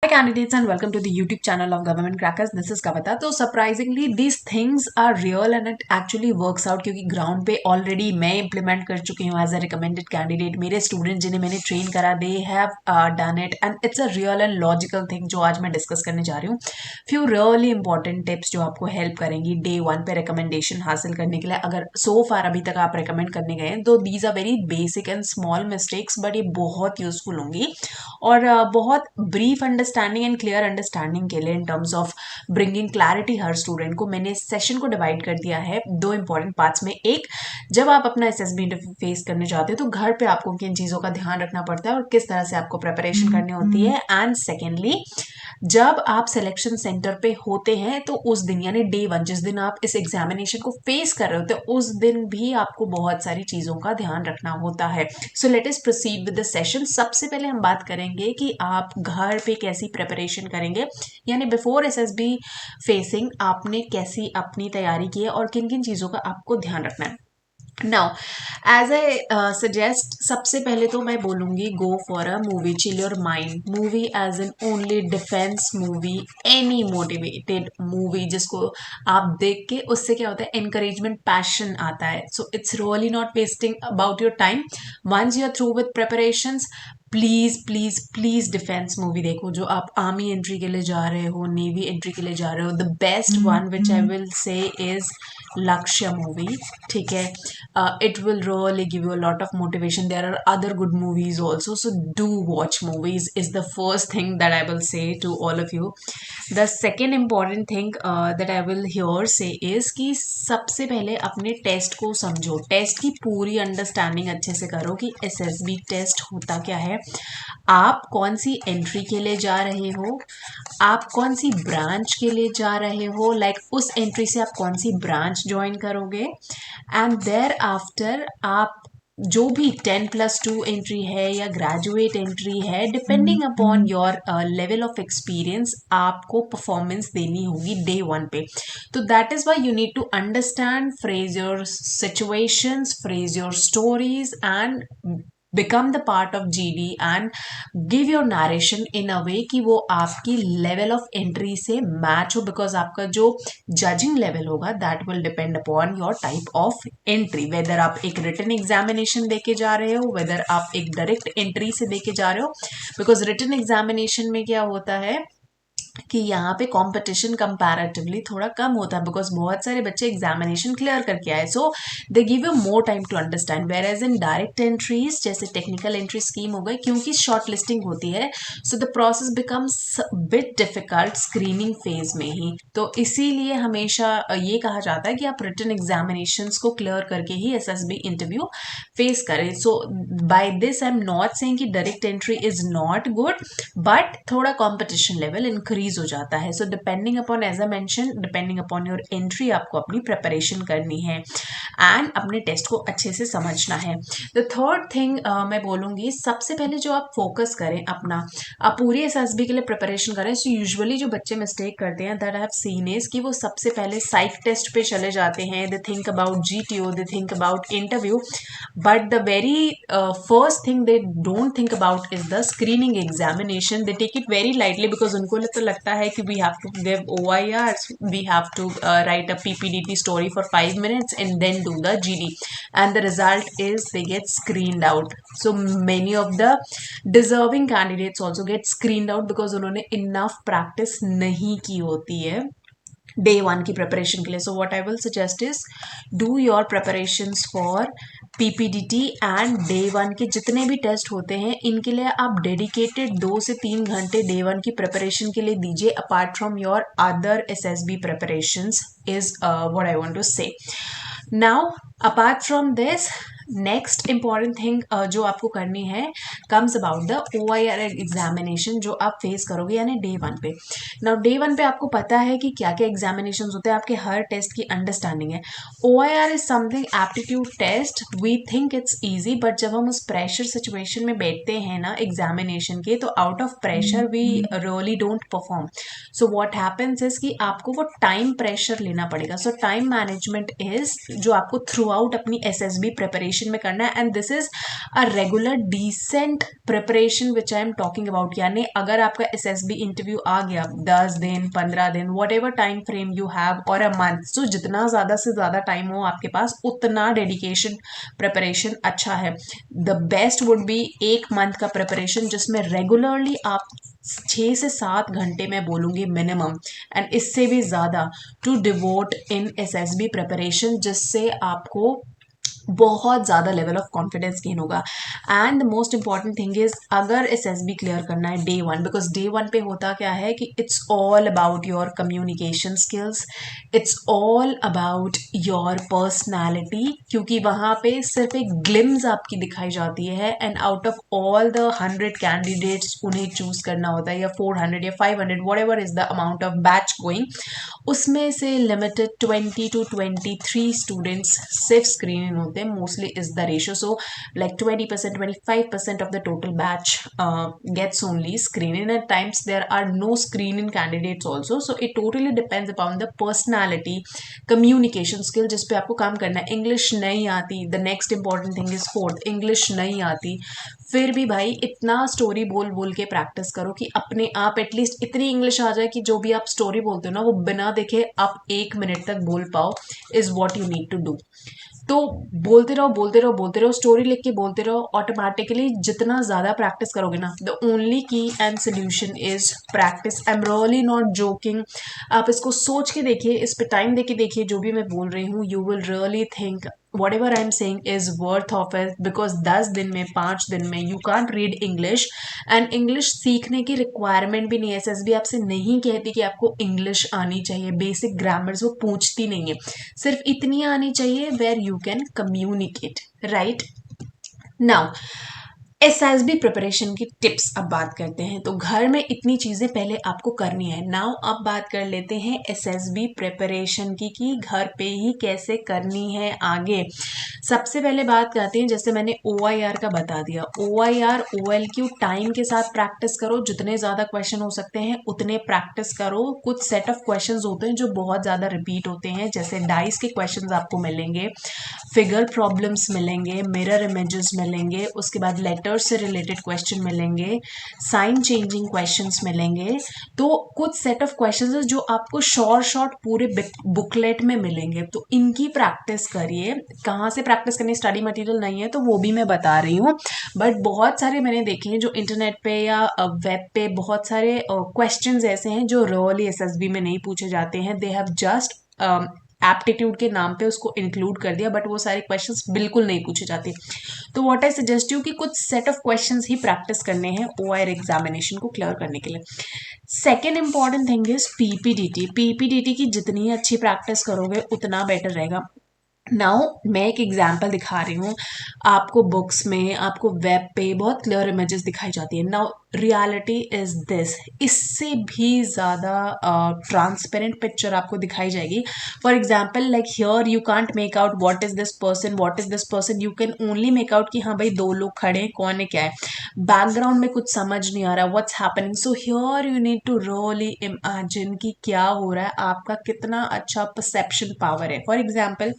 Hi candidates and welcome to the YouTube channel of Government Crackers. This is Kavita. तो surprisingly these things are real and it actually works out क्योंकि ground पे already मैं implement कर चुकी हूँ as a recommended candidate. मेरे student जिन्हें मैंने train करा they have done it and it's a real and logical thing जो आज मैं discuss करने जा रही हूँ. Few really important tips जो आपको help करेंगी day one पे recommendation हासिल करने के लिए. अगर so far अभी तक आप recommend करने गए हैं तो these are very basic and small mistakes but ये बहुत useful होंगी और बहुत brief understanding and clear understanding के लिए in terms of bringing clarity her student को मैंने सेशन को डिवाइड कर दिया है दो इंपॉर्टेंट पार्ट्स में. एक, जब आप अपना एसएसबी इंटरव्यू फेस करने जाते हो तो घर पे आपको किन चीज़ों का ध्यान रखना पड़ता है और किस तरह से आपको प्रिपरेशन करनी होती है. एंड सेकेंडली, जब आप सिलेक्शन सेंटर पे होते हैं तो उस दिन यानी डे वन जिस दिन आप इस एग्जामिनेशन को फेस कर रहे होते हैं उस दिन भी आपको बहुत सारी चीज़ों का ध्यान रखना होता है. So let us proceed with the session. सबसे पहले हम बात करेंगे कि आप घर पे कैसी प्रिपरेशन करेंगे यानी बिफोर एसएसबी फेसिंग आपने कैसी अपनी तैयारी की है और किन किन चीज़ों का आपको ध्यान रखना है. नाउ एज आई सजेस्ट, सबसे पहले तो मैं बोलूँगी go for a movie, chill your mind. Movie as an only defence movie, any motivated movie जिसको आप देख के उससे क्या होता है एनकरेजमेंट, पैशन आता है. So it's really not wasting about your time. Once you are through with preparations, please please please defence movie देखो. जो आप आर्मी एंट्री के लिए जा रहे हो, नेवी एंट्री के लिए जा रहे हो, the best one which I will say is लक्ष्य मूवी. ठीक है, it will really give you a lot of motivation. There are other good movies also, so do watch movies is the first thing that I will say to all of you. The second important thing that I will here say is कि सबसे पहले अपने test को समझो. Test की पूरी understanding अच्छे से करो कि एसएसबी टेस्ट होता क्या है, आप कौन सी एंट्री के लिए जा रहे हो, आप कौन सी ब्रांच के लिए जा रहे हो, लाइक उस एंट्री से आप कौन सी ब्रांच ज्वाइन करोगे. एंड देयर आफ्टर आप जो भी 10+2 एंट्री है या ग्रेजुएट एंट्री है, depending upon your level of experience आपको परफॉर्मेंस देनी होगी डे वन पे. तो that is why you need to understand, phrase your situations, phrase your stories and become the part of GD and give your narration in a way कि वो आपकी level of entry से match हो, because आपका जो judging level होगा that will depend upon your type of entry. whether आप एक written examination देके जा रहे हो, whether आप एक direct entry से देके जा रहे हो, because written examination में क्या होता है कि यहाँ पे कंपटीशन कंपैरेटिवली थोड़ा कम होता है बिकॉज बहुत सारे बच्चे एग्जामिनेशन क्लियर करके आए, so they give you more time to understand. Whereas in direct entries जैसे टेक्निकल एंट्री स्कीम हो गई, क्योंकि शॉर्ट लिस्टिंग होती है so the process becomes bit difficult screening phase में ही. तो इसीलिए हमेशा ये कहा जाता है कि आप रिटन एग्जामिनेशन को क्लियर करके ही एसएसबी इंटरव्यू फेस करें. So by this I am not saying कि direct entry is not good, but थोड़ा कॉम्पिटिशन लेवल इंक्रीज हो जाता है. So depending upon, as I mention, depending upon your entry आपको अपनी प्रिपरेशन करनी है एंड अपने टेस्ट को अच्छे से समझना है. द थर्ड थिंग मैं बोलूँगी, सबसे पहले जो आप फोकस करें अपना, आप पूरी एसएसबी के लिए प्रिपरेशन करें. सो यूजुअली जो बच्चे मिस्टेक करते हैं that I have seen is कि वो सबसे पहले साइक टेस्ट पे चले जाते हैं. They think about GTO, they think about interview, but the very first thing they don't think about is the screening examination. They take it very lightly because उनको तो लगता है कि we have to give OIRs, we have to write a PPDT story for 5 minutes and then do the GD, and the result is they get screened out. So many of the deserving candidates also get screened out because उन्होंने enough practice नहीं की होती है day one की preparation के लिए. So what I will suggest is do your preparations for PPDT and day one के जितने भी टेस्ट होते हैं इनके लिए आप डेडिकेटेड 2 से 3 घंटे डे वन की प्रिपरेशन के लिए दीजिए, apart from your other SSB preparations is what I want to say. Now apart from this, next important thing जो आपको करनी है comes about the OIR examination जो आप फेस करोगे यानी डे वन पे. नाउ डे वन पे आपको पता है कि क्या क्या एग्जामिनेशन होते हैं, आपके हर टेस्ट की अंडरस्टैंडिंग है. OIR is something aptitude test, we think it's easy, but जब हम उस प्रेशर सिचुएशन में बैठते हैं ना एग्जामिनेशन के, तो out of pressure we really don't perform. So what happens is कि आपको वो टाइम प्रेशर लेना पड़ेगा. सो टाइम मैनेजमेंट इज जो आपको थ्रू आउट अपनी SSB प्रिपरेशन ड्यूरेशन में करना है, and this is a regular decent preparation which I am talking about. यानी अगर आपका SSB इंटरव्यू आ गया 10 दिन 15 दिन what ever time frame you have और अ मंथ, सो जितना ज़्यादा से ज़्यादा टाइम हो आपके पास उतना डेडिकेशन प्रिपरेशन अच्छा है। The best would be 1 month का प्रिपरेशन जिसमें रेगुलरली आप 6 से 7 घंटे मैं बोलूँगी मिनिमम, एंड इससे भी ज़्यादा to devote in SSB preparation, जिससे आपको बहुत ज़्यादा लेवल ऑफ कॉन्फिडेंस गेन होगा। And the most important thing is अगर SSB क्लियर करना है डे 1, बिकॉज डे 1 पे होता क्या है कि it's all about your communication skills, it's all about your personality, क्योंकि वहाँ पे सिर्फ एक ग्लिम्स आपकी दिखाई जाती है, and out of all the 100 candidates उन्हें चूज करना होता है, या 400 या 500 what ever is the amount of batch going, उसमें से लिमिटेड 20 to 23 स्टूडेंट्स सिर्फ स्क्रीनिंग होते हैं, mostly is the ratio. So like 20% 25% of the total batch gets only screening. At times there are no screening candidates also, so it totally depends upon the personality, communication skill जिस पे आपको काम करना है। English नहीं आती, the next important thing is fourth, English नहीं आती, फिर भी भाई इतना स्टोरी बोल बोल के प्रैक्टिस करो कि अपने आप एटलीस्ट इतनी इंग्लिश आ जाए कि जो भी आप स्टोरी बोलते हो ना वो बिना देखे आप 1 मिनट तक बोल पाओ, is what you need to do. तो बोलते रहो बोलते रहो बोलते रहो, स्टोरी लिख के बोलते रहो, ऑटोमेटिकली जितना ज़्यादा प्रैक्टिस करोगे ना, द ओनली की and solution is practice. I am really not joking, आप इसको सोच के देखिए, इस पे टाइम दे के देखिए, जो भी मैं बोल रही हूँ you will really think whatever I'm saying is worth of it, because 10 दिन में 5 दिन में you can't read English, and English सीखने की रिक्वायरमेंट भी नहीं है। SSB आपसे नहीं कहती कि आपको इंग्लिश आनी चाहिए, बेसिक ग्रामर्स वो पूछती नहीं है, सिर्फ इतनी आनी चाहिए where you can communicate, right? Now SSB preparation की टिप्स अब बात करते हैं। तो घर में इतनी चीज़ें पहले आपको करनी है। नाउ अब बात कर लेते हैं SSB प्रिपरेशन की कि घर पे ही कैसे करनी है आगे। सबसे पहले बात करते हैं, जैसे मैंने OIR का बता दिया, OIR OLQ टाइम के साथ प्रैक्टिस करो, जितने ज़्यादा क्वेश्चन हो सकते हैं उतने प्रैक्टिस करो। कुछ सेट ऑफ क्वेश्चंस होते हैं जो बहुत ज़्यादा रिपीट होते हैं, जैसे डाइस के क्वेश्चंस आपको मिलेंगे, फिगर प्रॉब्लम्स मिलेंगे, मिरर इमेजेस मिलेंगे, उसके बाद लेटर्स से रिलेटेड क्वेश्चन मिलेंगे, साइन चेंजिंग क्वेश्चंस मिलेंगे। तो कुछ सेट ऑफ क्वेश्चंस जो आपको शॉर्ट पूरे बुकलेट में मिलेंगे, तो इनकी प्रैक्टिस करिए। कहाँ से प्रैक्टिस करनी, स्टडी मटेरियल नहीं है तो वो भी मैं बता रही हूँ, बट बहुत सारे मैंने देखे हैं जो इंटरनेट पे या वेब पे बहुत सारे क्वेश्चंस ऐसे हैं जो रियली SSB में नहीं पूछे जाते हैं। दे हैव जस्ट एप्टीट्यूड के नाम पे उसको इंक्लूड कर दिया, बट वो सारे क्वेश्चंस बिल्कुल नहीं पूछे जाते। तो व्हाट आई सजेस्ट यू कि कुछ set of questions he practice करने हैं OIR एग्जामिनेशन को क्लियर करने के लिए। Second important thing is PPDT की जितनी अच्छी प्रैक्टिस करोगे उतना बेटर रहेगा। नाउ मैं एक एग्जाम्पल दिखा रही हूँ आपको, बुक्स में आपको वेब पे बहुत क्लियर इमेजेस दिखाई जाती है। नाउ रियलिटी इज दिस, इससे भी ज़्यादा ट्रांसपेरेंट पिक्चर आपको दिखाई जाएगी। For example like here you can't make out what is this person, what is this person, you can only make out कि हाँ भाई 2 लोग खड़े हैं, कौन है क्या है, बैकग्राउंड में कुछ समझ नहीं आ रहा, what's happening. So here you need to really imagine कि क्या हो रहा है, आपका कितना अच्छा परसेप्शन पावर है। फॉर एग्जाम्पल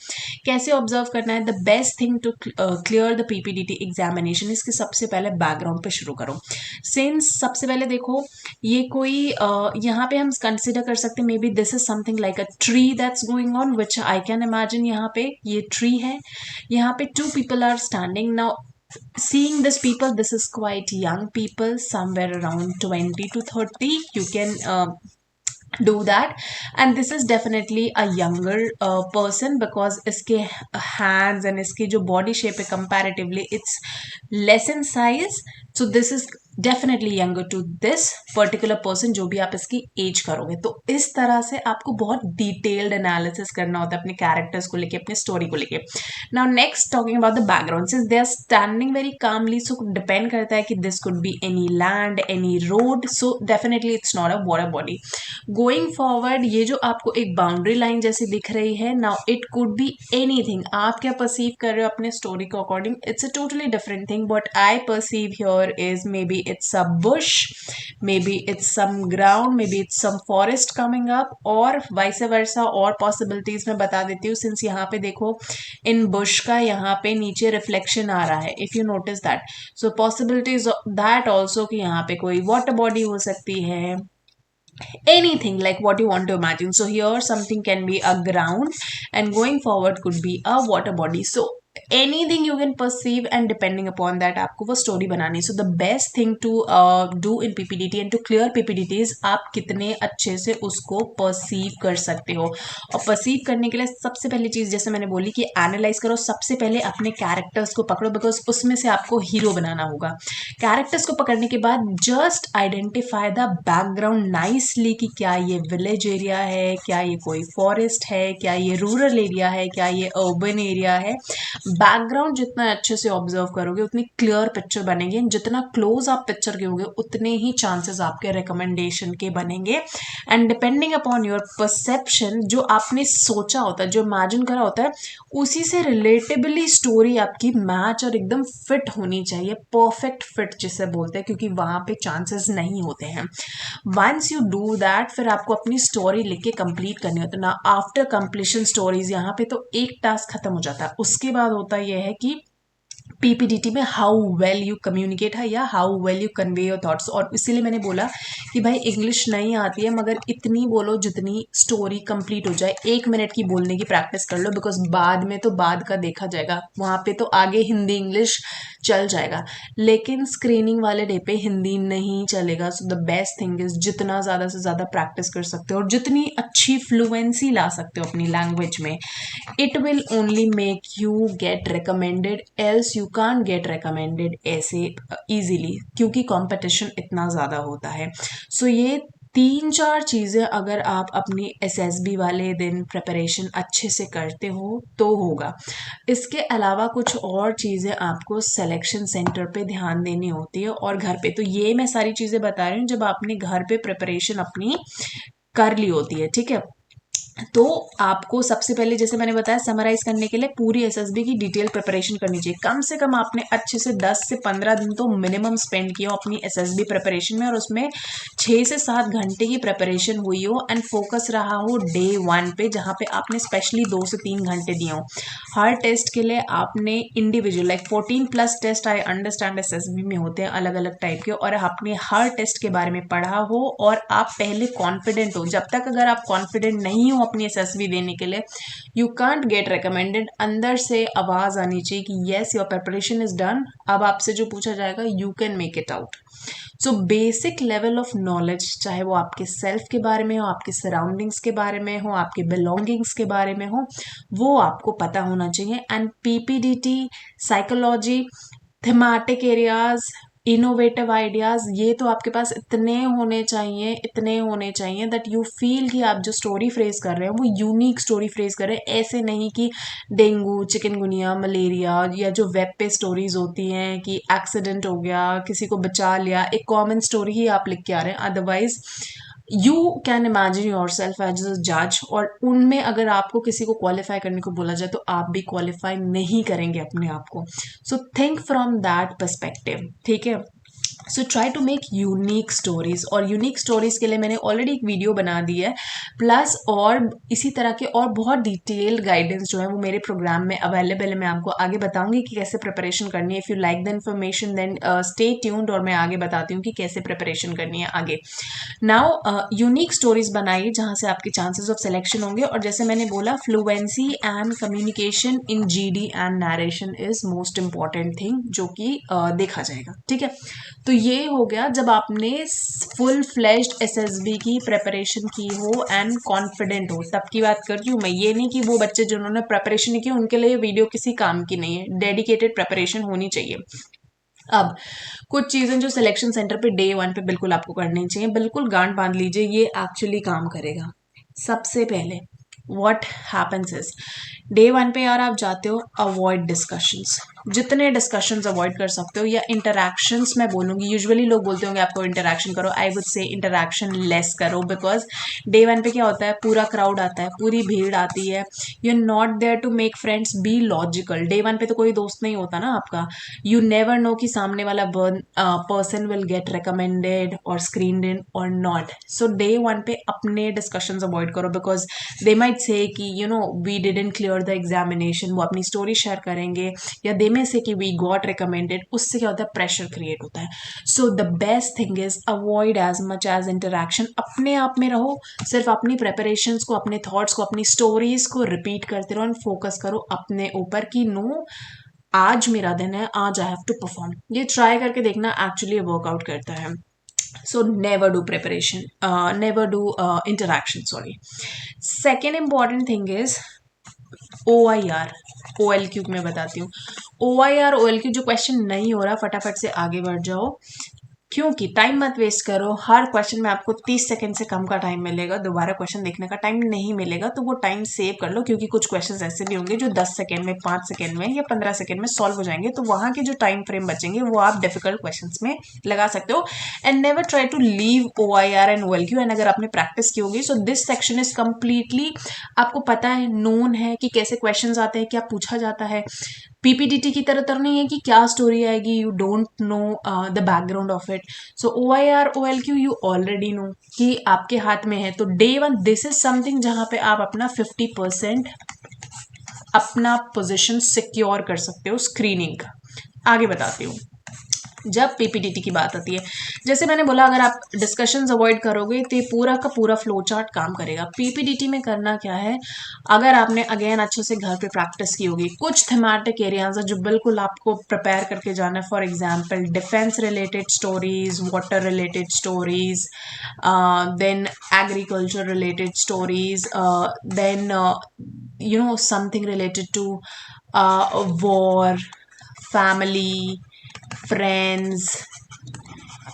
कैसे ऑब्जर्व करना है, the best thing to clear the PPDT examination, इसके सबसे पहले बैकग्राउंड पे शुरू करो। सिंस सबसे पहले देखो ये कोई यहाँ पे हम कंसिडर कर सकते हैं, maybe this is something like a tree that's going on which I can imagine. यहाँ पे ये ट्री है, यहाँ पे 2 people are standing. Now seeing this people, this is quite young people, somewhere around 20 to 30, you can do that, and this is definitely a younger person because इसके hands and इसकी जो body shape है comparatively it's less in size, so this is definitely younger to this particular person जो भी आप इसकी as करोगे। तो इस तरह से आपको बहुत डिटेल्ड एनालिसिस करना होता है अपने कैरेक्टर्स को लेके, अपने स्टोरी को लेके। Now next talking about the background, since they are standing very calmly, so depend करता है कि this could be any land, any road, so definitely it's not a water body. Going forward ये जो आपको एक boundary line जैसी दिख रही है, now it could be anything, आप क्या परसीव कर रहे हो अपने स्टोरी को according, it's a totally different thing, but I perceive here here is maybe it's a bush, maybe it's some ground, maybe it's some forest coming up, और vice versa और possibilities मैं बता देती हूँ. since यहाँ पे देखो इन bush का यहाँ पे नीचे reflection आ रहा है, if you notice that, so possibilities that also कि यहाँ पे कोई water body हो सकती है, anything like what you want to imagine. So here something can be a ground and going forward could be a water body. So anything you can perceive and depending upon that आपको वो story बनानी. So the best thing to do in PPDT and to clear PPDT is आप कितने अच्छे से उसको perceive कर सकते हो. और perceive करने के लिए सबसे पहली चीज़ जैसे मैंने बोली कि analyze करो. सबसे पहले अपने characters को पकड़ो because उसमें से आपको hero बनाना होगा. Characters को पकड़ने के बाद just identify the background nicely कि क्या ये village area है, क्या ये कोई forest है, क्या ये rural area है, क्या ये urban area है. बैकग्राउंड जितना अच्छे से ऑब्जर्व करोगे उतनी क्लियर पिक्चर बनेगी. जितना क्लोज आप पिक्चर के होगे उतने ही चांसेस आपके रिकमेंडेशन के बनेंगे. And depending upon your perception, जो आपने सोचा होता है, जो इमेजिन करा होता है, उसी से रिलेटेबली स्टोरी आपकी मैच और एकदम फिट होनी चाहिए. परफेक्ट फिट जिसे बोलते हैं, क्योंकि वहाँ पे चांसेस नहीं होते हैं. वंस यू डू दैट, फिर आपको अपनी स्टोरी लिख के कंप्लीट करनी होती है ना. आफ्टर कंप्लीशन स्टोरीज यहाँ पे तो एक टास्क खत्म हो जाता है. उसके बाद होता यह है कि पीपीडीटी में हाउ वेल यू कम्युनिकेट है या how well you convey your thoughts. और इसीलिए मैंने बोला कि भाई इंग्लिश नहीं आती है मगर इतनी बोलो जितनी स्टोरी कंप्लीट हो जाए. 1 मिनट की बोलने की प्रैक्टिस कर लो बिकॉज बाद में तो बाद का देखा जाएगा. वहाँ पे तो आगे हिंदी इंग्लिश चल जाएगा लेकिन स्क्रीनिंग वाले डे पे हिंदी नहीं चलेगा. सो द बेस्ट थिंग इज जितना ज़्यादा से ज़्यादा प्रैक्टिस कर सकते हो और जितनी अच्छी फ्लुएंसी ला सकते हो अपनी लैंग्वेज में, it will only make you get recommended. Else you can't get recommended ऐसे इजीली क्योंकि कंपटीशन इतना ज़्यादा होता है. सो ये 3-4 चीज़ें अगर आप अपनी एसएसबी वाले दिन प्रिपरेशन अच्छे से करते हो तो होगा. इसके अलावा कुछ और चीज़ें आपको सिलेक्शन सेंटर पे ध्यान देनी होती है और घर पे. तो ये मैं सारी चीज़ें बता रही हूँ जब आपने घर पे प्रिपरेशन अपनी कर ली होती है. ठीक है, तो आपको सबसे पहले जैसे मैंने बताया समराइज करने के लिए पूरी एसएसबी की डिटेल प्रिपरेशन करनी चाहिए. कम से कम आपने अच्छे से 10 से 15 दिन तो मिनिमम स्पेंड किया हो अपनी एसएसबी प्रिपरेशन में और उसमें 6 से 7 घंटे की प्रिपरेशन हुई हो एंड फोकस रहा हो डे 1 पे जहाँ पे आपने स्पेशली 2 से 3 घंटे दिए हो. हर टेस्ट के लिए आपने individual like 14+ test I understand SSB में होते हैं अलग अलग टाइप के, और आपने हर टेस्ट के बारे में पढ़ा हो और आप पहले कॉन्फिडेंट हो. जब तक अगर आप कॉन्फिडेंट नहीं हो अपनी एसएसबी देने के लिए यू कांट गेट रिकमेंडेड. अंदर से आवाज आनी चाहिए कि yes your preparation is done. अब आपसे जो पूछा जाएगा you can make it out. So basic level of knowledge, चाहे वो आपके सेल्फ के बारे में हो, आपके सराउंडिंग्स के बारे में हो, आपके बिलोंगिंग्स के बारे में हो, वो आपको पता होना चाहिए. And PPDT, psychology, thematic areas, innovative ideas, ये तो आपके पास इतने होने चाहिए दैट यू फील कि आप जो स्टोरी फ्रेज कर रहे हो वो यूनिक स्टोरी फ्रेज कर रहे हैं. ऐसे नहीं कि डेंगू, चिकनगुनिया, मलेरिया या जो वेब पे स्टोरीज होती हैं कि एक्सीडेंट हो गया, किसी को बचा लिया, एक कॉमन स्टोरी ही आप लिख के आ रहे हैं. Otherwise you can imagine yourself as a जज, और उनमें अगर आपको किसी को क्वालिफाई करने को बोला जाए तो आप भी क्वालिफाई नहीं करेंगे अपने आप को. So think from that perspective. ठीक है, so try to make unique stories. और यूनिक स्टोरीज के लिए मैंने ऑलरेडी एक वीडियो बना दी है, प्लस और इसी तरह के और बहुत डिटेल गाइडेंस जो है वो मेरे प्रोग्राम में अवेलेबल है. मैं आपको आगे बताऊंगी कि कैसे प्रिपरेशन करनी है. If you like the information then stay tuned, और मैं आगे बताती हूँ कि कैसे प्रिपरेशन करनी है आगे. नाउ यूनिक स्टोरीज बनाइए जहाँ से आपके चांसेस ऑफ सिलेक्शन होंगे. और जैसे मैंने बोला fluency and communication in GD and narration is most important thing जो कि देखा जाएगा. ठीक है, तो ये हो गया जब आपने फुल फ्लेज्ड एसएसबी की प्रिपरेशन की हो एंड कॉन्फिडेंट हो, तब की बात कर रही हूँ मैं. ये नहीं कि वो बच्चे जिन्होंने प्रिपरेशन नहीं की उनके लिए वीडियो किसी काम की नहीं है. डेडिकेटेड प्रिपरेशन होनी चाहिए. अब कुछ चीज़ें जो सिलेक्शन सेंटर पे डे 1 पे बिल्कुल आपको करनी चाहिए, बिल्कुल गांठ बांध लीजिए, ये एक्चुअली काम करेगा. सबसे पहले व्हाट हैपेंस इज डे 1 पे यार आप जाते हो, अवॉइड डिस्कशंस. जितने डिस्कशंस अवॉइड कर सकते हो, या इंटरैक्शंस मैं बोलूँगी, यूजुअली लोग बोलते होंगे आपको इंटरैक्शन करो, I would say interaction less करो, बिकॉज डे वन पे क्या होता है, पूरा क्राउड आता है, पूरी भीड़ आती है, you are not there to make friends, be logical. Day one पे तो कोई दोस्त नहीं होता ना आपका, यू नेवर नो कि सामने वाला पर्सन विल गेट रिकमेंडेड और स्क्रीन इन और नॉट। सो डे वन पे अपने डिस्कशंस अवॉइड करो, बिकॉज दे माइट से कि you know we didn't clear the examination, वो अपनी स्टोरी शेयर करेंगे, या दे में से कि वी गॉट रिकमेंडेड, उससे क्या होता है, प्रेशर क्रिएट होता है। So the best thing is avoid as much as interaction, अपने आप में रहो, सिर्फ अपनी प्रेपरेशंस को, अपने थॉट्स को, अपनी स्टोरीज को रिपीट करते रहो एंड फोकस करो अपने ऊपर कि नो, आज मेरा दिन है, आज आई हैव टू परफॉर्म। ये ट्राई करके देखना, एक्चुअली वर्कआउट करता है। So never do preparation, never do interaction, sorry. Second important thing is OIR, OLQ मैं बताती हूँ। OIR OLQ जो क्वेश्चन नहीं हो रहा, फटाफट से आगे बढ़ जाओ, क्योंकि टाइम मत वेस्ट करो। हर क्वेश्चन में आपको 30 सेकंड से कम का टाइम मिलेगा, दोबारा क्वेश्चन देखने का टाइम नहीं मिलेगा, तो वो टाइम सेव कर लो, क्योंकि कुछ क्वेश्चंस ऐसे भी होंगे जो 10 सेकंड में, 5 सेकंड में या 15 सेकंड में सॉल्व हो जाएंगे, तो वहां के जो टाइम फ्रेम बचेंगे वो आप डिफिकल्ट क्वेश्चंस में लगा सकते हो। And never try to leave OIR and OLQ। And अगर आपने प्रैक्टिस की होगी, so this section is completely आपको पता है, नोन है कि कैसे क्वेश्चंस आते हैं, क्या पूछा जाता है। पीपीडीटी की तरह तो नहीं है कि क्या स्टोरी आएगी, you don't know the background of it. So OIR OLQ you already know कि आपके हाथ में है। तो day one this is something जहां पे आप अपना 50% अपना पोजीशन सिक्योर कर सकते हो स्क्रीनिंग का। आगे बताती हूँ। जब पीपीटीटी की बात आती है, जैसे मैंने बोला, अगर आप डिस्कशंस अवॉइड करोगे तो ये पूरा का पूरा फ्लो चार्ट काम करेगा। पीपीटीटी में करना क्या है, अगर आपने अगेन अच्छे से घर पे प्रैक्टिस की होगी, कुछ थीमेटिक एरियाज है जो बिल्कुल आपको प्रिपेयर करके जाना है। For example defence related stories, water related stories, then agriculture related stories, then you know something related to war, family, friends,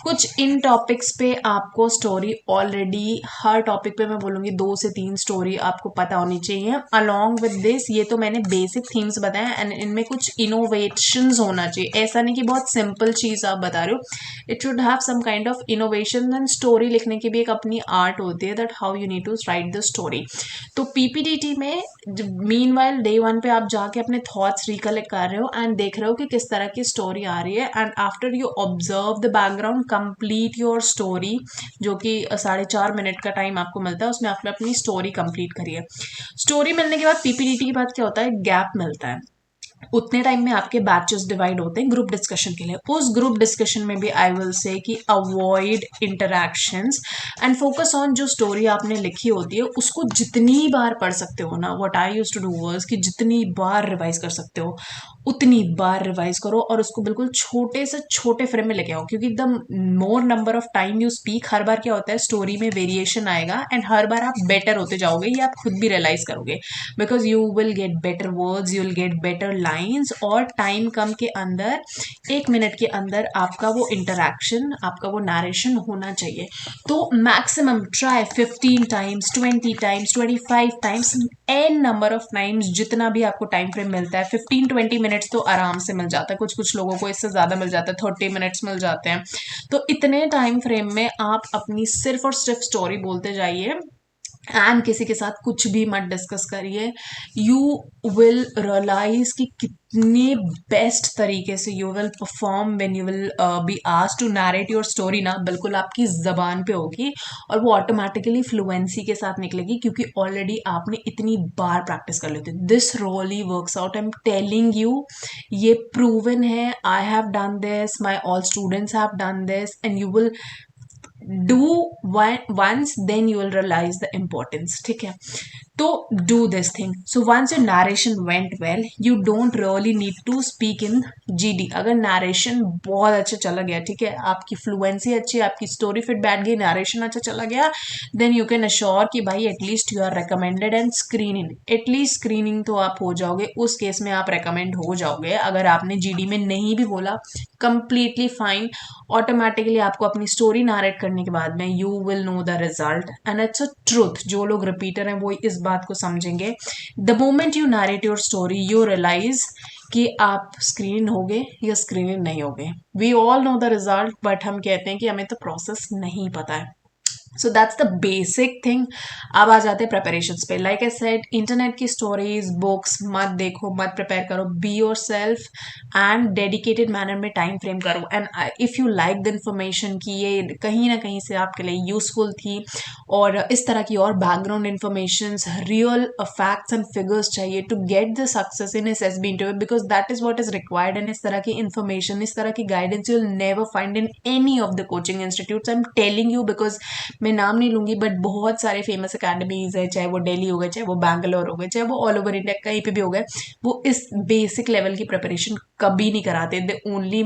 कुछ इन टॉपिक्स पे आपको स्टोरी ऑलरेडी, हर टॉपिक पे मैं बोलूँगी 2 से 3 स्टोरी आपको पता होनी चाहिए। अलोंग विद दिस, ये तो मैंने बेसिक थीम्स बताए, एंड इनमें कुछ इनोवेशंस होना चाहिए। ऐसा नहीं कि बहुत सिंपल चीज़ आप बता रहे हो, it should have some kind of innovation. And story लिखने की भी एक अपनी आर्ट होती है, that how you need to write the story. तो पीपीटीटी में मीन वाइल डे वन पे आप जाके अपने थॉट्स रिकलेक्ट कर रहे हो एंड देख रहे हो कि किस तरह की स्टोरी आ रही है, and after you observe the background, complete your story, जो कि 4.5 मिनट का टाइम आपको मिलता है, उसमें आपने अपनी स्टोरी कंप्लीट करी है। स्टोरी मिलने के बाद पीपीटीटी के बाद क्या होता है, गैप मिलता है। उतने टाइम में आपके बैचेस डिवाइड होते हैं ग्रुप डिस्कशन के लिए। उस ग्रुप डिस्कशन में भी आई विल से कि avoid interactions and focus on जो स्टोरी आपने लिखी होती है, उसको जितनी बार पढ़ सकते हो ना, what I used to do was कि जितनी बार रिवाइज कर सकते हो उतनी बार रिवाइज करो, और उसको बिल्कुल छोटे से छोटे फ्रेम में लेके आओ, क्योंकि the more number of time you speak, हर बार क्या होता है, स्टोरी में वेरिएशन आएगा, एंड हर बार आप बेटर होते जाओगे, ये आप खुद भी रियलाइज करोगे, because you will get better words, you will get better lines, और टाइम कम के अंदर, 1 मिनट के अंदर आपका वो इंटरैक्शन, आपका वो नरेशन होना चाहिए। तो maximum try 15 times, 20 times, 25 times, n number of times, जितना भी आपको टाइम फ्रेम मिलता है। 15-20 मिनट्स तो आराम से मिल जाता है, कुछ कुछ लोगों को इससे ज़्यादा मिल जाता है, 30 मिनट्स मिल जाते हैं। तो इतने टाइम फ्रेम में आप अपनी सिर्फ और सिर्फ स्टोरी बोलते जाइए, एंड किसी के साथ कुछ भी मत डिस्कस करिए। यू विल रियलाइज कि कितने बेस्ट तरीके से you will perform when you will be asked to narrate your story ना, बिल्कुल आपकी जबान पे होगी, और वो ऑटोमेटिकली फ्लुएंसी के साथ निकलेगी, क्योंकि ऑलरेडी आपने इतनी बार प्रैक्टिस कर लेते। This really works out, I am telling you, ये प्रूवन है। I have done this, my all students have done this, and you will do once, then you will realize the importance, ठीक है। तो do this thing. So once your narration went well, you don't really need to speak in GD. अगर narration बहुत अच्छा चला गया, ठीक है, आपकी fluency अच्छी है, आपकी story fit बैठ गई, narration अच्छा चला गया, then you can assure कि भाई at least you are recommended and screening. At least screening तो आप हो जाओगे, उस केस में आप recommend हो जाओगे। अगर आपने GD में नहीं भी बोला, completely fine, ऑटोमेटिकली आपको अपनी स्टोरी नरेट करने के बाद में you will know the result, and it's a truth. जो लोग रिपीटर हैं वो इस बात को समझेंगे, the moment you narrate your story you realise कि आप स्क्रीन होगे या स्क्रीन नहीं होगे. We all know the result, but हम कहते हैं कि हमें तो प्रोसेस नहीं पता है. So that's the basic thing. अब आ जाते हैं प्रिपरेशन पे. लाइक आई सेड, इंटरनेट की स्टोरीज बुक्स मत देखो, मत प्रिपेयर करो. Be your self and dedicated manner में टाइम फ्रेम करो. And if you like the information कि ये कहीं ना कहीं से आपके लिए यूजफुल थी और इस तरह की और background information, real facts and figures चाहिए to get the success in S B interview, because that is what is required. And इस तरह की इंफॉर्मेशन, इस तरह की guidance you will never find in any of the coaching institutes. I am telling you, because मैं नाम नहीं लूंगी, बट बहुत सारे फेमस अकेडमीज है, चाहे वो दिल्ली हो गए, चाहे वो बैंगलोर हो गए, चाहे वो ऑल ओवर इंडिया कहीं पे भी हो गए, वो इस बेसिक लेवल की प्रिपरेशन कभी नहीं कराते. They only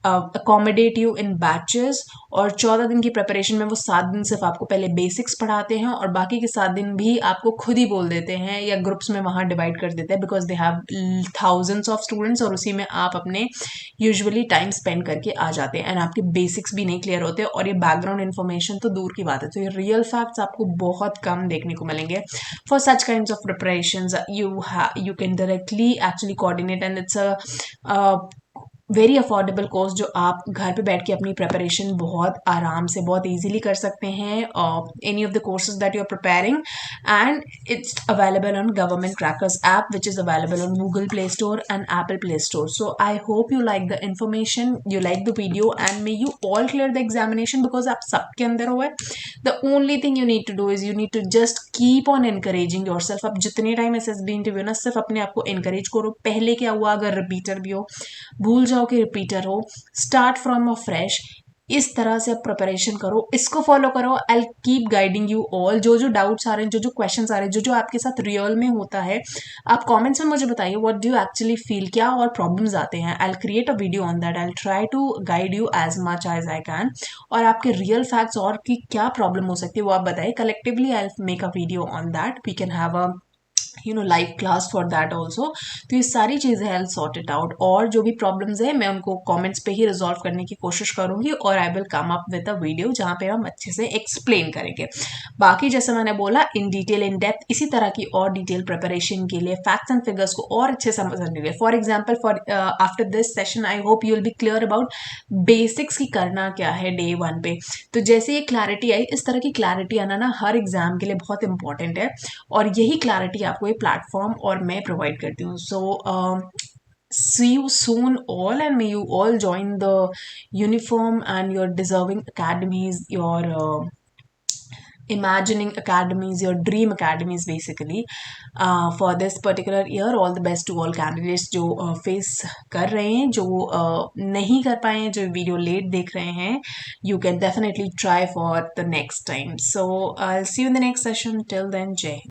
accommodate you in batches. और 14 दिन की प्रिपरेशन में वो 7 दिन सिर्फ आपको पहले बेसिक्स पढ़ाते हैं और बाकी के 7 दिन भी आपको खुद ही बोल देते हैं या ग्रुप्स में वहाँ डिवाइड कर देते हैं, because they have thousands of students और उसी में आप अपने यूजुअली टाइम स्पेंड करके आ जाते हैं एंड आपके बेसिक्स भी नहीं क्लियर होते. और ये बैकग्राउंड इन्फॉर्मेशन तो दूर की बात है, तो ये रियल फैक्ट्स आपको बहुत कम देखने को मिलेंगे. For such kind of preparation you can directly actually coordinate, and it's a very affordable course जो आप घर पे बैठ के अपनी प्रिपरेशन बहुत आराम से बहुत इजीली कर सकते हैं. Any of the courses that you are preparing, and it's available on government crackers app which is available on Google play store and Apple play store. So I hope you like the information, you like the video, and may you all clear the examination, because आप सबके अंदर हुआ है. The only thing you need to do is you need to just keep on encouraging your self. आप जितने time SSB interview ना, सिर्फ अपने आप को एनकरेज करो. पहले क्या हुआ, अगर रिपीटर भी हो, भूल जाओ कि रिपीटर हो, स्टार्ट फ्रॉम अ फ्रेश. इस तरह से आप प्रिपरेशन करो, इसको फॉलो करो. I keep guiding you all. जो जो डाउट्स आ रहे हैं, जो जो क्वेश्चंस आ रहे हैं, जो जो आपके साथ रियल में होता है, आप कमेंट्स में मुझे बताइए what do you actually feel, क्या और प्रॉब्लम्स आते हैं. I create a video on that. I try to guide you as much as I can. और आपके रियल फैक्ट्स और की क्या प्रॉब्लम हो सकती है वो आप बताइए. Collectively I make a video on that. We can have a live class for that also. तो ये सारी चीज़ें आई सॉर्ट इट आउट, और जो भी प्रॉब्लम्स है मैं उनको कमेंट्स पे ही रिजॉल्व करने की कोशिश करूंगी, और I will come up with a video जहाँ पे हम अच्छे से एक्सप्लेन करेंगे. बाकी जैसे मैंने बोला, इन डिटेल इन डेप्थ इसी तरह की और डिटेल प्रिपरेशन के लिए, फैक्ट्स एंड फिगर्स को और अच्छे समझने के लिए, for example for after this session I hope you will B clear about basics की करना क्या है डे 1 पे. तो जैसे ये क्लैरिटी आई, इस तरह की क्लैरिटी आना ना हर एग्जाम के लिए बहुत इंपॉर्टेंट है, और यही क्लैरिटी आपको ये प्लेटफॉर्म और मैं प्रोवाइड करती हूँ. सो see you soon all, and may you all join the uniform and your deserving academies, your imagining academies, your dream academies basically, for this particular year. All the best to all candidates जो face कर रहे हैं, जो नहीं कर पाए हैं, जो वीडियो लेट देख रहे हैं. You can definitely try for the next time. So I'll see you in the next session. Till then, Jai.